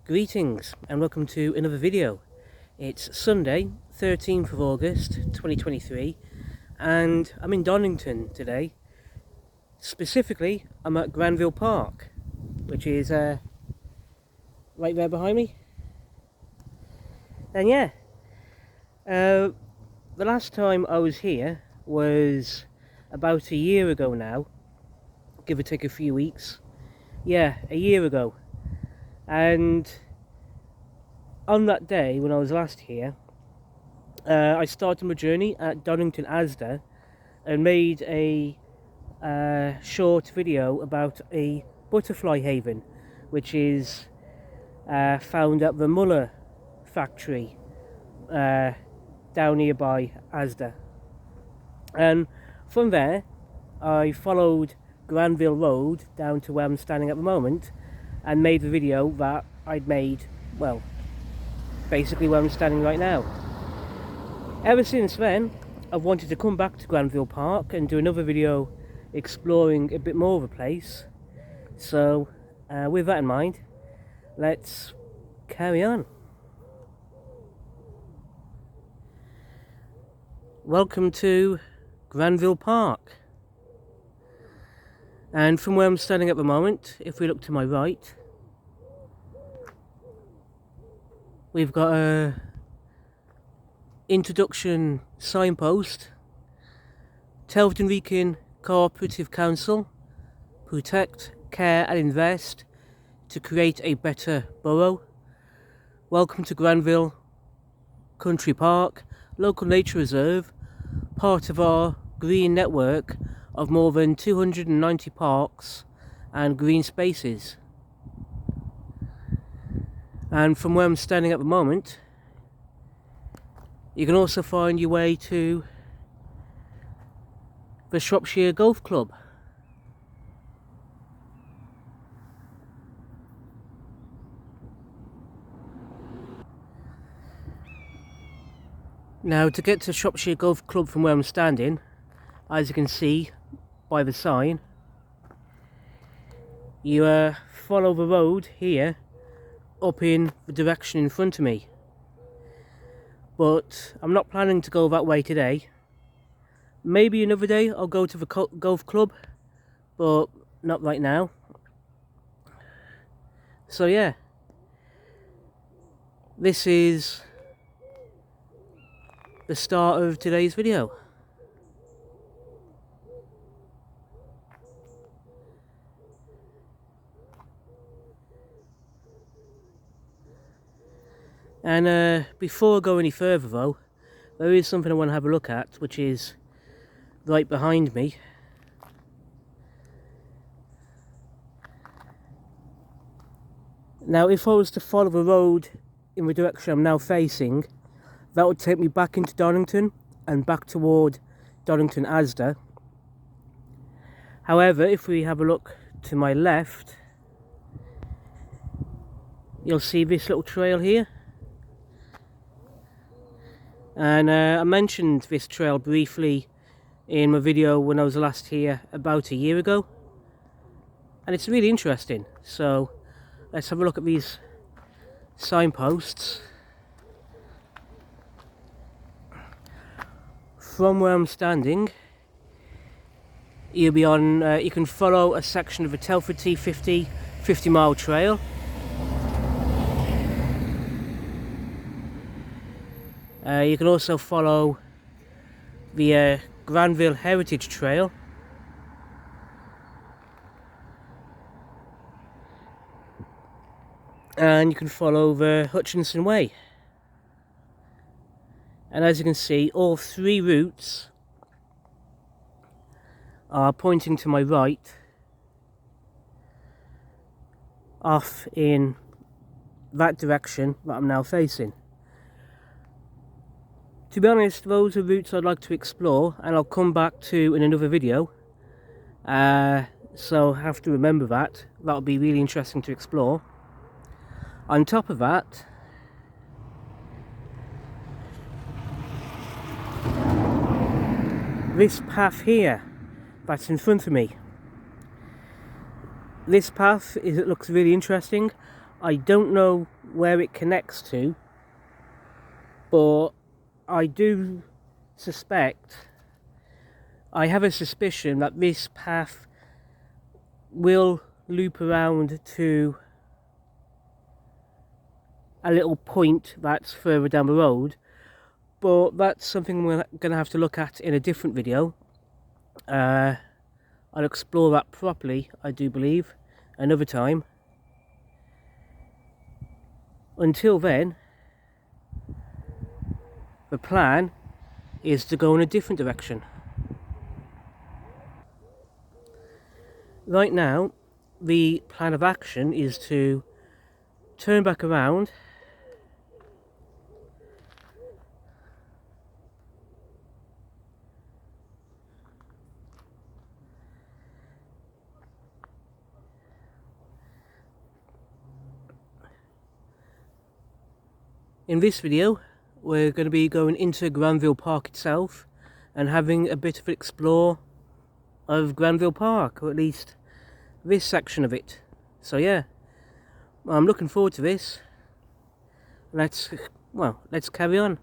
Greetings and welcome to another video. It's Sunday, 13th of August 2023 and I'm in Donnington today. Specifically, I'm at Granville Park, which is right there behind me. And yeah, the last time I was here was about a year ago now, give or take a few weeks. Yeah, a year ago. And on that day when I was last here, I started my journey at Donnington Asda and made a short video about a butterfly haven, which is found at the Muller factory down nearby Asda. And from there I followed Granville Road down to where I'm standing at the moment and made the video that I'd made, well, basically where I'm standing right now. Ever since then, I've wanted to come back to Granville Park and do another video exploring a bit more of the place. So, with that in mind, let's carry on. Welcome to Granville Park. And from where I'm standing at the moment, if we look to my right, we've got a introduction signpost. Telford Cooperative Council, protect, care and invest to create a better borough. Welcome to Granville Country Park, local nature reserve, part of our green network of more than 290 parks and green spaces. And from where I'm standing at the moment, you can also find your way to the Shropshire Golf Club. Now, to get to Shropshire Golf Club from where I'm standing, as you can see by the sign, you follow the road here up in the direction in front of me. But I'm not planning to go that way today. Maybe another day I'll go to the golf club, but not right now. So yeah, this is the start of today's video. And before I go any further though, there is something I want to have a look at, which is right behind me. Now, if I was to follow the road in the direction I'm now facing, that would take me back into Donnington and back toward Donnington Asda. However, if we have a look to my left, you'll see this little trail here. And I mentioned this trail briefly in my video when I was last here about a year ago, and it's really interesting. So let's have a look at these signposts. From where I'm standing, you'll be on, you can follow a section of the Telford T50 50-mile trail. You can also follow the Granville Heritage Trail. And you can follow the Hutchinson Way. And as you can see, all three routes are pointing to my right, off in that direction that I'm now facing. To be honest, those are routes I'd like to explore, and I'll come back to in another video. So have to remember that. That'll be really interesting to explore. On top of that, this path here that's in front of me. This path it looks really interesting. I don't know where it connects to, but I do suspect, I have a suspicion that this path will loop around to a little point that's further down the road, but that's something we're going to have to look at in a different video. I'll explore that properly, I do believe, another time. Until then, the plan is to go in a different direction. Right now, the plan of action is to turn back around in this video. We're going to be going into Granville Park itself and having a bit of an explore of Granville Park, or at least this section of it. So yeah, I'm looking forward to this. Let's carry on.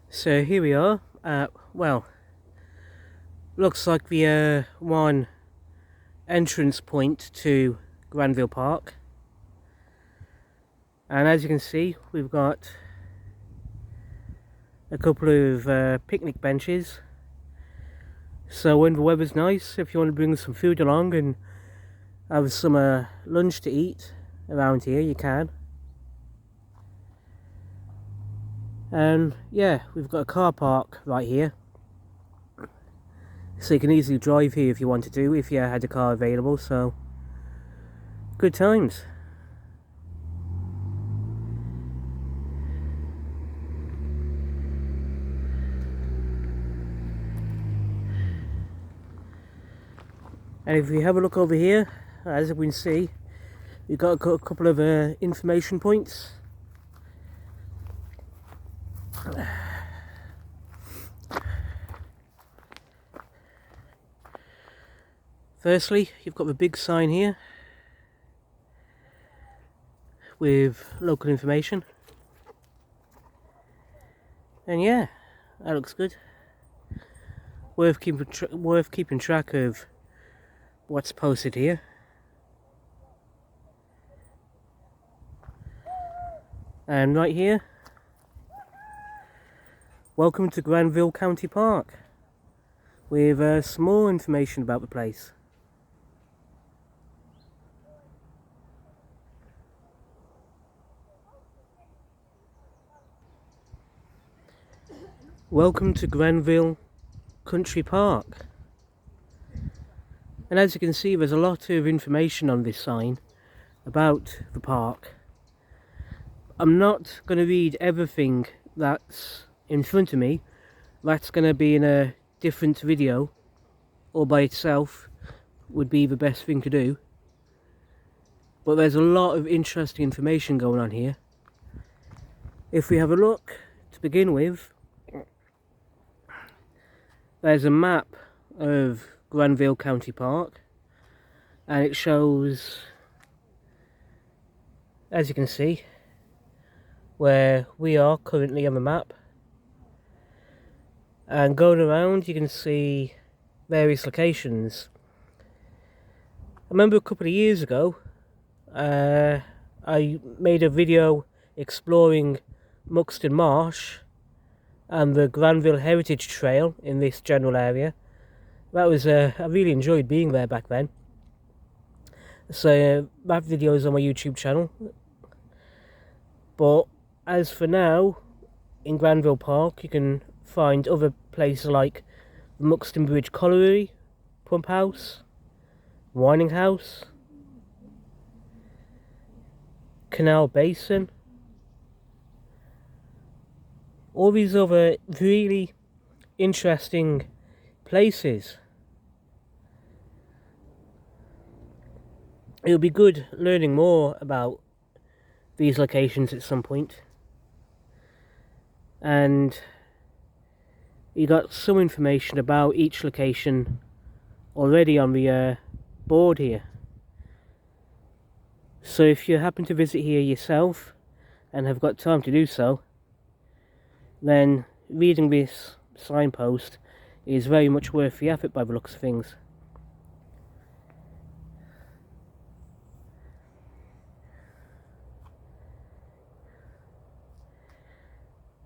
So here we are. Well, looks like the one entrance point to Granville Park, and as you can see, we've got a couple of picnic benches. So when the weather's nice, if you want to bring some food along and have some lunch to eat around here, you can. And yeah, we've got a car park right here, so you can easily drive here if you wanted to, if you had a car available. So good times. And if we have a look over here, as we can see, we've got a couple of information points. Firstly, you've got the big sign here with local information. And yeah, that looks good. Worth keeping track of what's posted here. And right here, welcome to Granville County Park, with some more information about the place. Welcome to Granville Country Park. And as you can see, there's a lot of information on this sign about the park. I'm not going to read everything that's in front of me. That's going to be in a different video, all by itself would be the best thing to do. But there's a lot of interesting information going on here. If we have a look to begin with, there's a map of Granville County Park, and it shows, as you can see, where we are currently on the map. And going around, you can see various locations. I remember a couple of years ago, I made a video exploring Muxton Marsh and the Granville Heritage Trail in this general area. That was I really enjoyed being there back then. So that video is on my YouTube channel. But as for now, in Granville Park, you can find other places like the Muxton Bridge Colliery, Pump House, Wining House, Canal Basin. All these other really interesting places. It'll be good learning more about these locations at some point. And you got some information about each location already on the board here. So if you happen to visit here yourself and have got time to do so, then reading this signpost is very much worth the effort by the looks of things.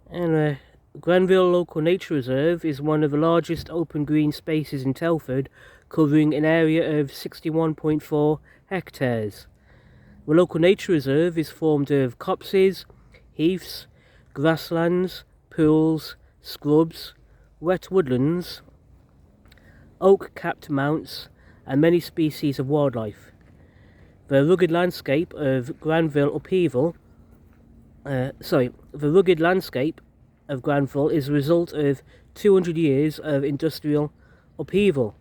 And Granville Local Nature Reserve is one of the largest open green spaces in Telford, covering an area of 61.4 hectares. The local nature reserve is formed of copses, heaths, grasslands, pools, scrubs, wet woodlands, oak-capped mounts, and many species of wildlife. The rugged landscape of Granville is a result of 200 years of industrial upheaval.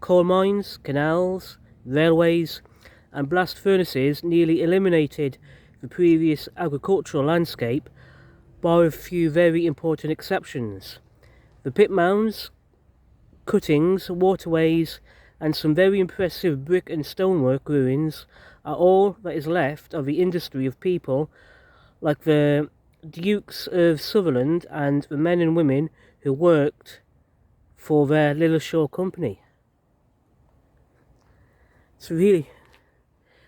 Coal mines, canals, railways, and blast furnaces nearly eliminated the previous agricultural landscape, bar a few very important exceptions. The pit mounds, cuttings, waterways, and some very impressive brick and stonework ruins are all that is left of the industry of people like the Dukes of Sutherland and the men and women who worked for their Little Shore Company.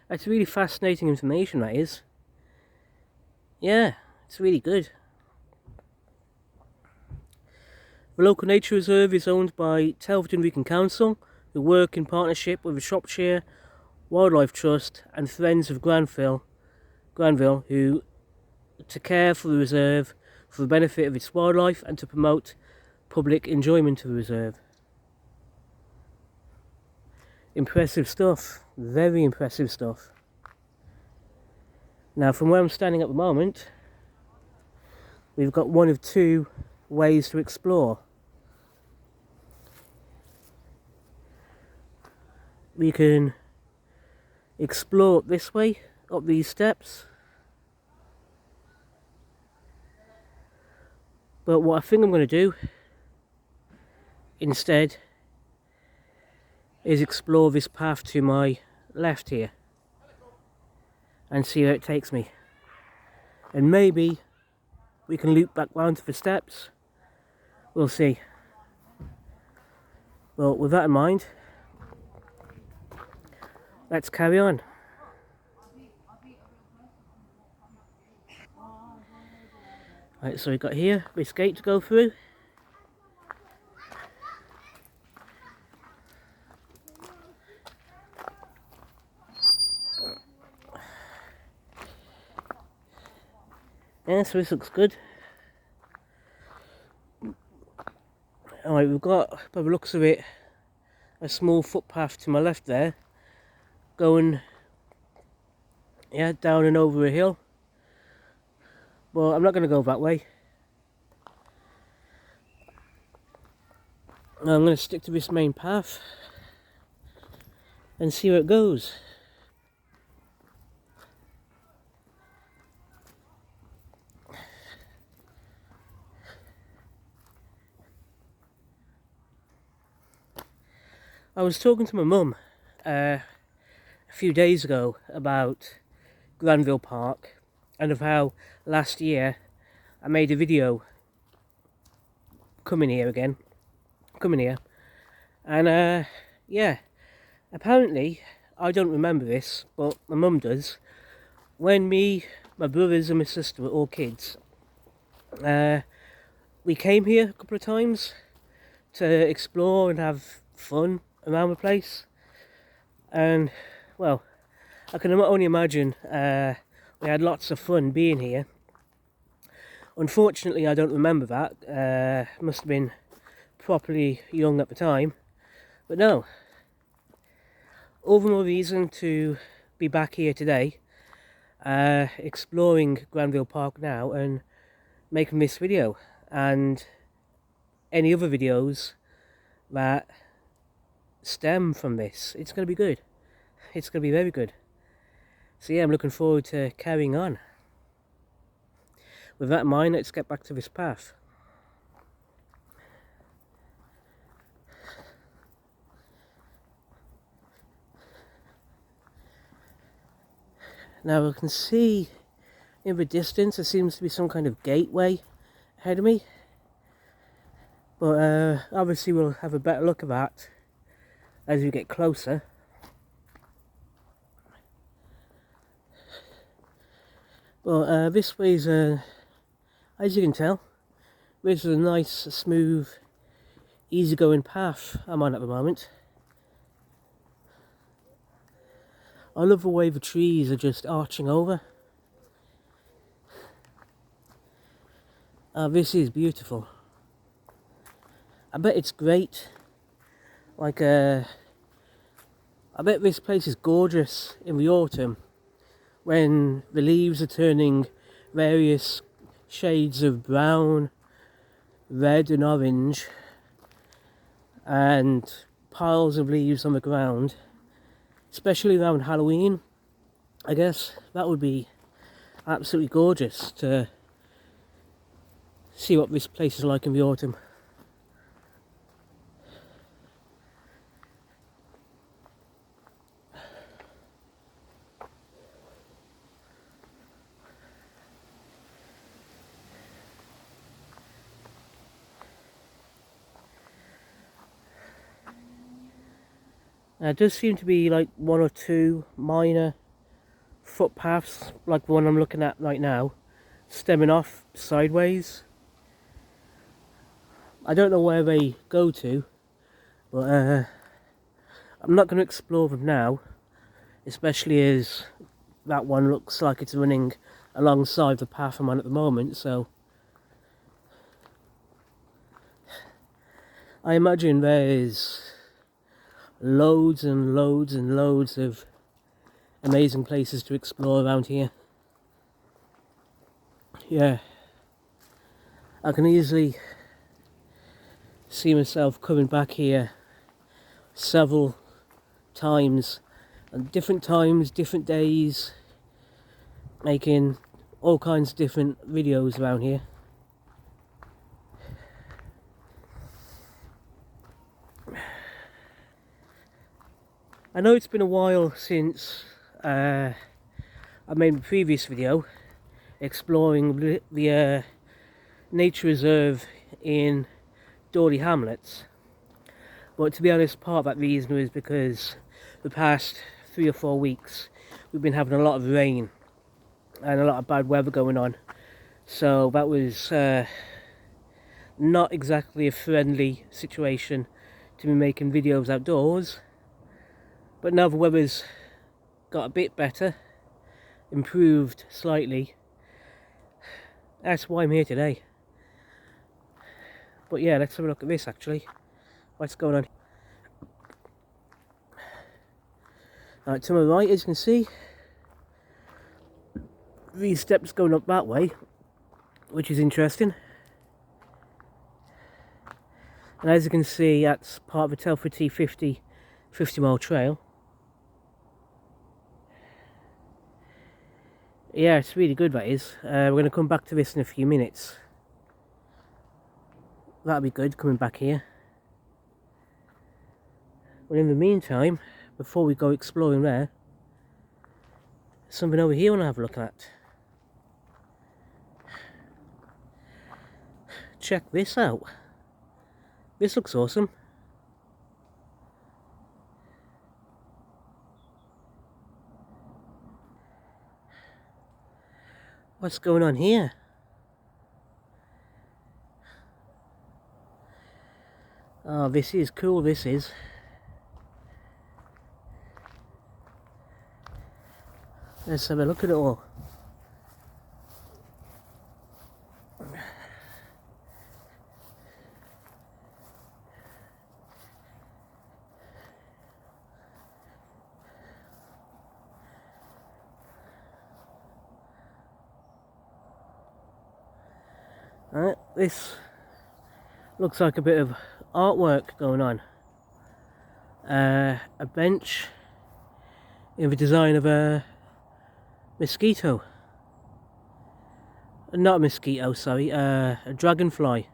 That's really fascinating information, that is. Yeah, it's really good. The local nature reserve is owned by Telford and Region Council, who work in partnership with the Shropshire Wildlife Trust and Friends of Granville, who to care for the reserve for the benefit of its wildlife and to promote public enjoyment of the reserve. Impressive stuff, very impressive stuff. Now, from where I'm standing at the moment, we've got one of two ways to explore. We can explore up this way, up these steps. But what I think I'm going to do instead is explore this path to my left here and see where it takes me. And maybe we can loop back round to the steps. We'll see. Well, with that in mind, let's carry on. Right, so we've got here this gate to go through. Yeah, so this looks good. Alright, we've got, by the looks of it, a small footpath to my left there, going, yeah, down and over a hill. But I'm not going to go that way. I'm going to stick to this main path and see where it goes. I was talking to my mum a few days ago about Granville Park and of how last year I made a video coming here, and yeah, apparently I don't remember this, but my mum does. When me, my brothers and my sister were all kids, we came here a couple of times to explore and have fun around the place, and well, I can only imagine we had lots of fun being here. Unfortunately, I don't remember that. Must have been properly young at the time, but no, all the more reason to be back here today, exploring Granville Park now and making this video and any other videos that stem from this. It's going to be good. It's going to be very good. So yeah, I'm looking forward to carrying on. With that in mind, let's get back to this path. Now I can see in the distance there seems to be some kind of gateway ahead of me, but obviously we'll have a better look at that as we get closer. But this way is, as you can tell, this is a nice, smooth, easygoing path I'm on at the moment. I love the way the trees are just arching over. This is beautiful. I bet it's great. Like, I bet this place is gorgeous in the autumn when the leaves are turning various shades of brown, red and orange, and piles of leaves on the ground, especially around Halloween. I guess that would be absolutely gorgeous to see what this place is like in the autumn. There does seem to be like one or two minor footpaths, like the one I'm looking at right now, stemming off sideways. I don't know where they go to, but I'm not going to explore them now, especially as that one looks like it's running alongside the path I'm on at the moment, so I imagine there's loads and loads and loads of amazing places to explore around here. Yeah, I can easily see myself coming back here several times, and different times, different days, making all kinds of different videos around here. I know it's been a while since I made my previous video exploring the nature reserve in Dawley Hamlets, but to be honest, part of that reason was because the past 3 or 4 weeks we've been having a lot of rain and a lot of bad weather going on, so that was not exactly a friendly situation to be making videos outdoors. But now the weather's got a bit better, improved slightly. That's why I'm here today. But yeah, let's have a look at this actually. What's going on? Right, to my right, as you can see, these steps going up that way, which is interesting. And as you can see, that's part of the Telford T50 50-mile trail. Yeah, it's really good, that is. We're going to come back to this in a few minutes. That'll be good, coming back here. But in the meantime, before we go exploring there, there's something over here I want to have a look at. Check this out. This looks awesome. What's going on here? Oh, this is cool, this is. Let's have a look at it all. Alright, this looks like a bit of artwork going on. A bench in the design of a mosquito. Not a mosquito, sorry, a dragonfly.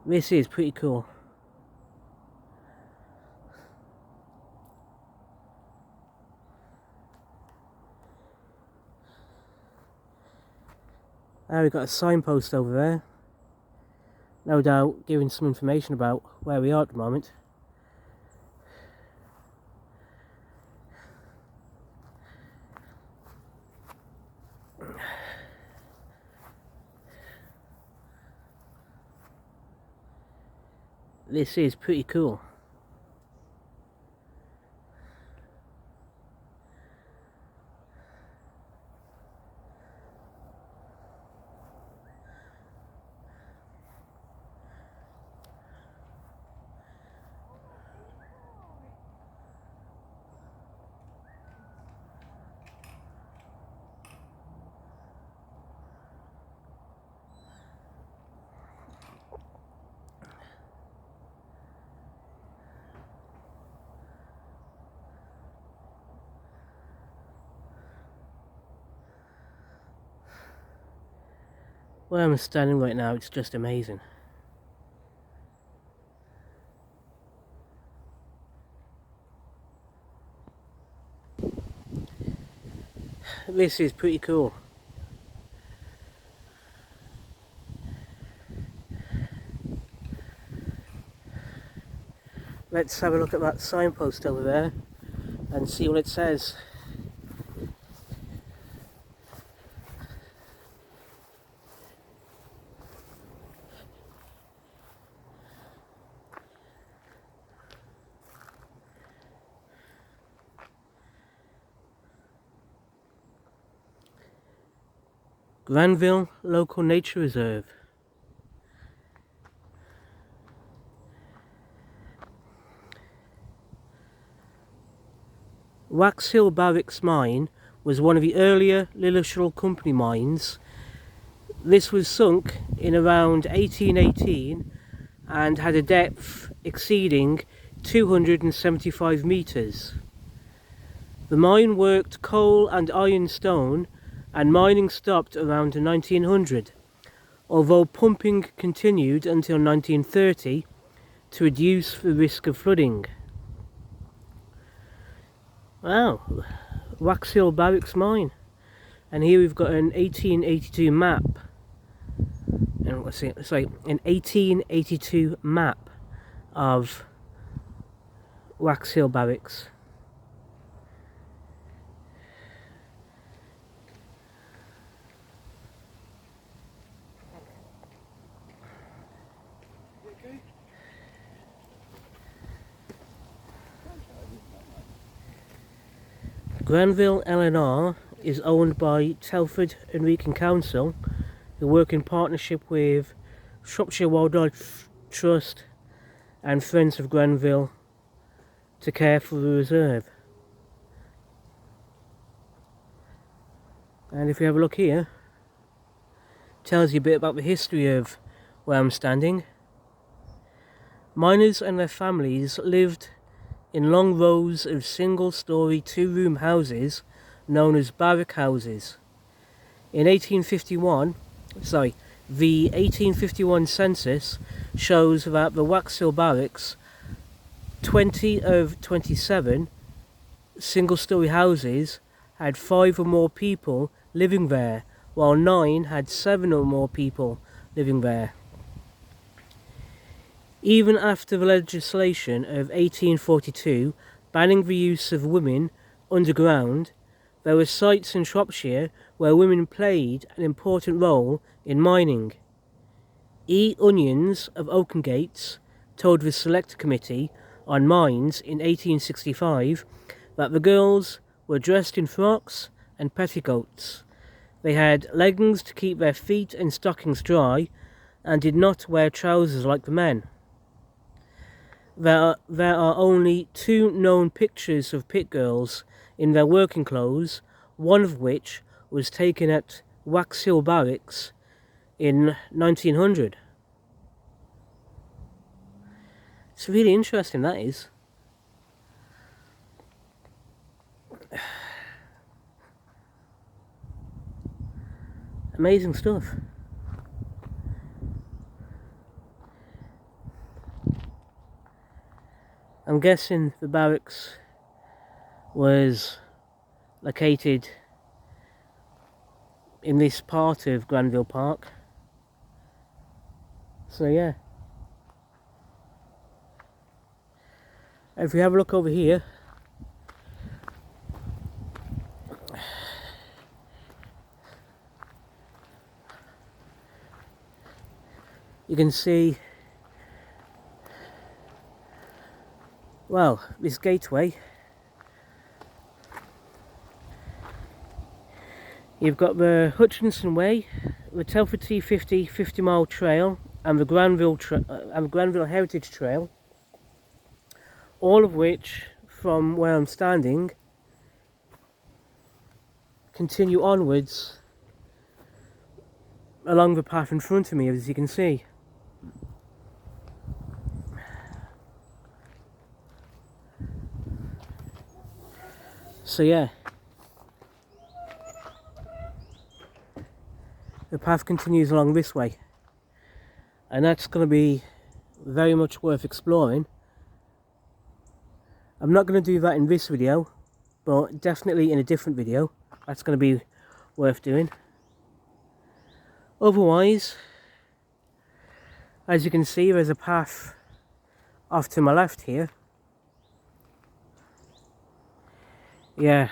This is pretty cool. There we've got a signpost over there. No doubt giving some information about where we are at the moment. This is pretty cool. Where I'm standing right now, it's just amazing. This is pretty cool. Let's have a look at that signpost over there and see what it says. Granville Local Nature Reserve. Wax Hill Barracks mine was one of the earlier Lilleshall Company mines. This was sunk in around 1818 and had a depth exceeding 275 metres. The mine worked coal and ironstone, and mining stopped around 1900, although pumping continued until 1930 to reduce the risk of flooding. Wow, Wax Hill Barracks mine. And here we've got an 1882 map. And what's it? Sorry, an 1882 map of Wax Hill Barracks. Granville L&R is owned by Telford and Wrekin Council, who work in partnership with Shropshire Wildlife Trust and Friends of Granville to care for the reserve. And if you have a look here, it tells you a bit about the history of where I'm standing. Miners and their families lived in long rows of single-storey two-room houses known as barrack houses. In the 1851 census shows that the Wax Hill Barracks, 20 of 27 single-storey houses had 5 or more people living there, while 9 had 7 or more people living there. Even after the legislation of 1842 banning the use of women underground, there were sites in Shropshire where women played an important role in mining. E. Onions of Oakengates told the Select Committee on Mines in 1865 that the girls were dressed in frocks and petticoats. They had leggings to keep their feet and stockings dry, and did not wear trousers like the men. There are only 2 known pictures of pit girls in their working clothes, one of which was taken at Wax Hill Barracks in 1900. It's really interesting, that is. Amazing stuff. I'm guessing the barracks was located in this part of Granville Park. So yeah, if we have a look over here, you can see, well, this gateway. You've got the Hutchinson Way, the Telford T50 50-mile trail, and the Granville Heritage Trail, all of which, from where I'm standing, continue onwards along the path in front of me, as you can see. So yeah, the path continues along this way, and that's going to be very much worth exploring. I'm not going to do that in this video, but definitely in a different video. That's going to be worth doing. Otherwise, as you can see, there's a path off to my left here. Yeah,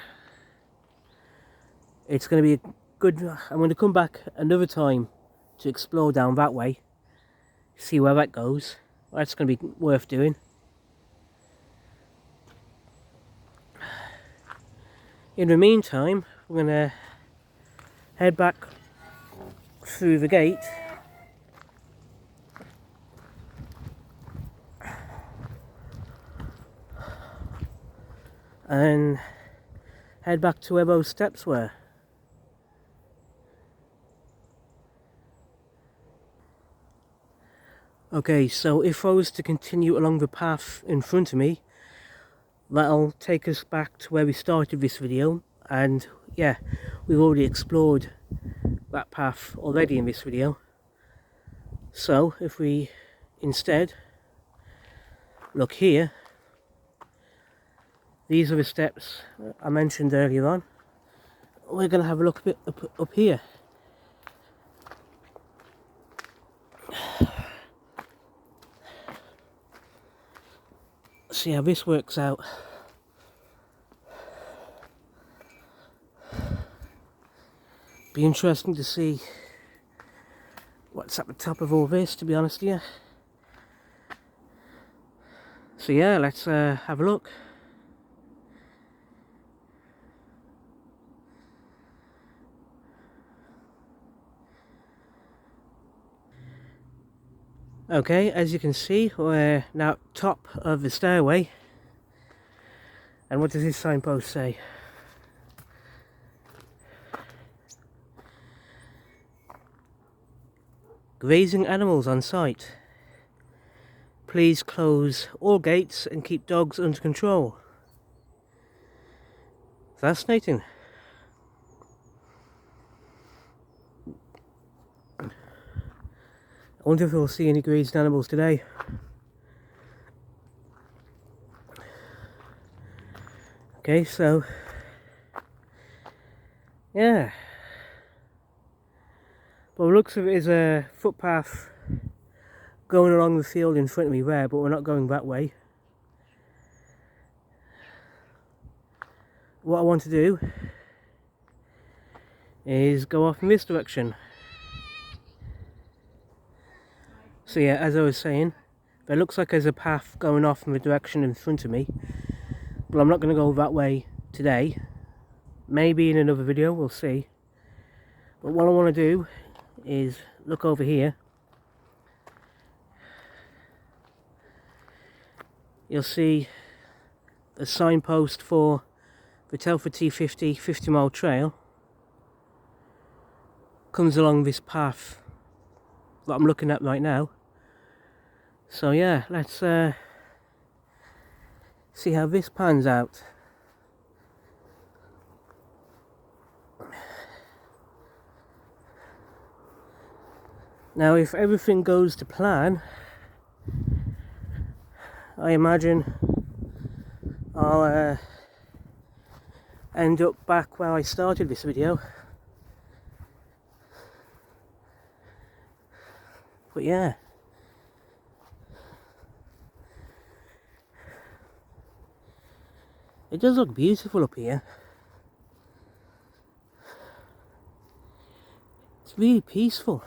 it's going to be good. I'm going to come back another time to explore down that way, see where that goes. That's going to be worth doing. In the meantime, we're going to head back through the gate and head back to where those steps were. Okay, so if I was to continue along the path in front of me, that'll take us back to where we started this video, and yeah, we've already explored that path already in this video. So if we instead look here, these are the steps I mentioned earlier on. We're going to have a look a bit up here. See how this works out. Be interesting to see what's at the top of all this, to be honest with you. So yeah, let's have a look. Okay, as you can see, we're now at the top of the stairway. And what does this signpost say? Grazing animals on site. Please close all gates and keep dogs under control. Fascinating. I wonder if we'll see any grazed animals today. Okay, so yeah, well, looks of it is a footpath going along the field in front of me there, but we're not going that way. What I want to do is go off in this direction. So yeah, as I was saying, there looks like there's a path going off in the direction in front of me, but I'm not going to go that way today. Maybe in another video, we'll see. But what I want to do is look over here. You'll see a signpost for the Telford T50 50-mile trail. Comes along this path that I'm looking at right now. So yeah, let's see how this pans out. Now, if everything goes to plan, I imagine I'll end up back where I started this video. But yeah, it does look beautiful up here. It's really peaceful.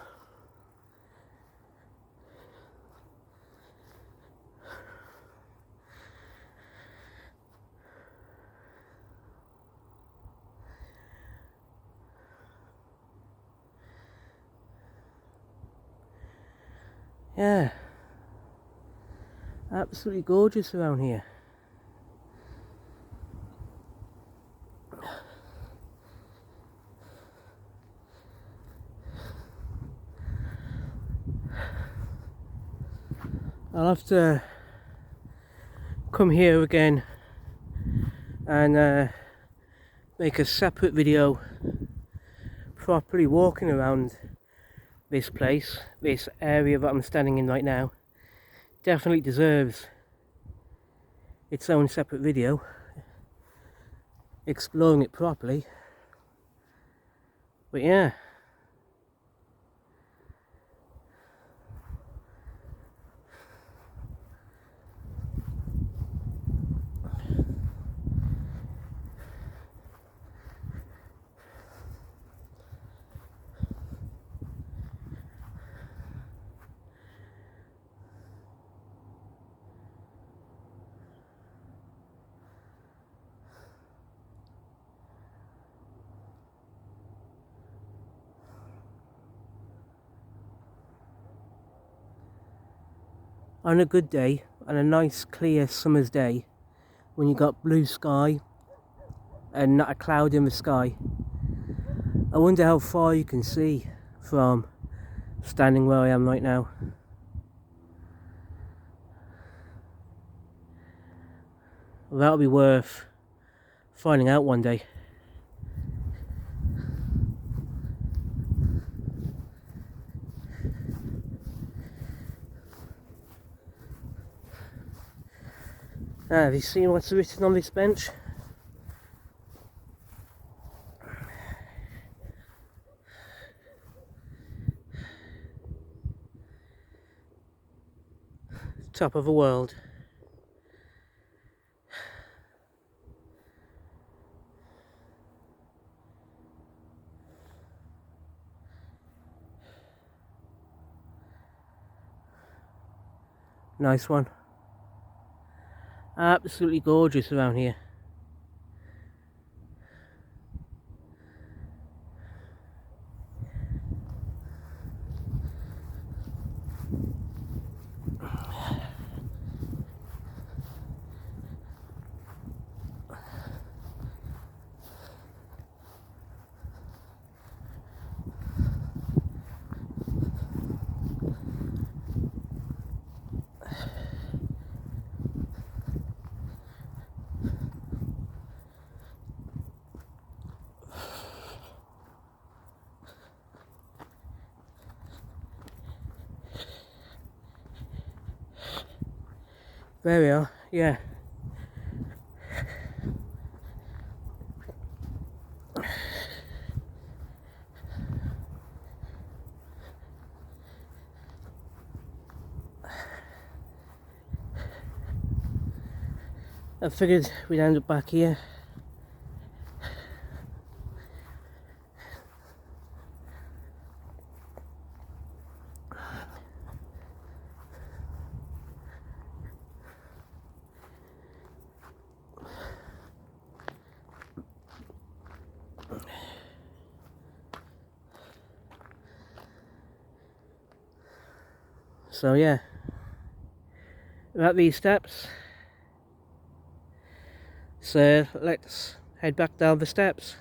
Yeah, absolutely gorgeous around here. I'll have to come here again and make a separate video properly walking around this place, this area that I'm standing in right now. Definitely deserves its own separate video, exploring it properly. But yeah, on a good day, on a nice clear summer's day, when you got blue sky and not a cloud in the sky, I wonder how far you can see from standing where I am right now. Well, that'll be worth finding out one day. Now, have you seen what's written on this bench? Top of the world. Nice one. Absolutely gorgeous around here. There we are, yeah. I figured we'd end up back here. So yeah, we're at these steps, so let's head back down the steps.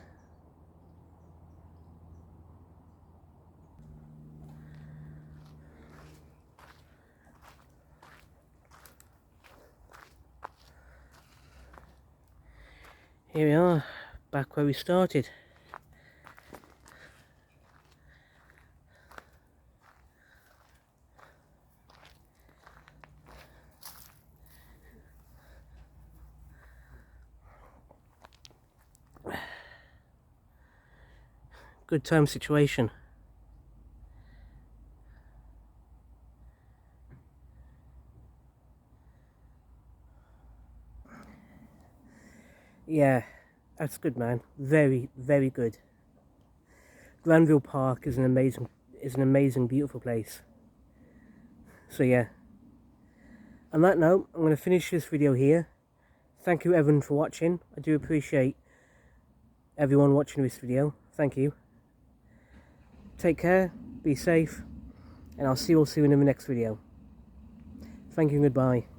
Here we are, back where we started. Good time situation. Yeah, that's good, man. Very, very good. Granville Park is an amazing, beautiful place. So yeah. On that note, I'm going to finish this video here. Thank you everyone for watching. I do appreciate everyone watching this video. Thank you. Take care, be safe, and I'll see you all soon in the next video. Thank you and goodbye.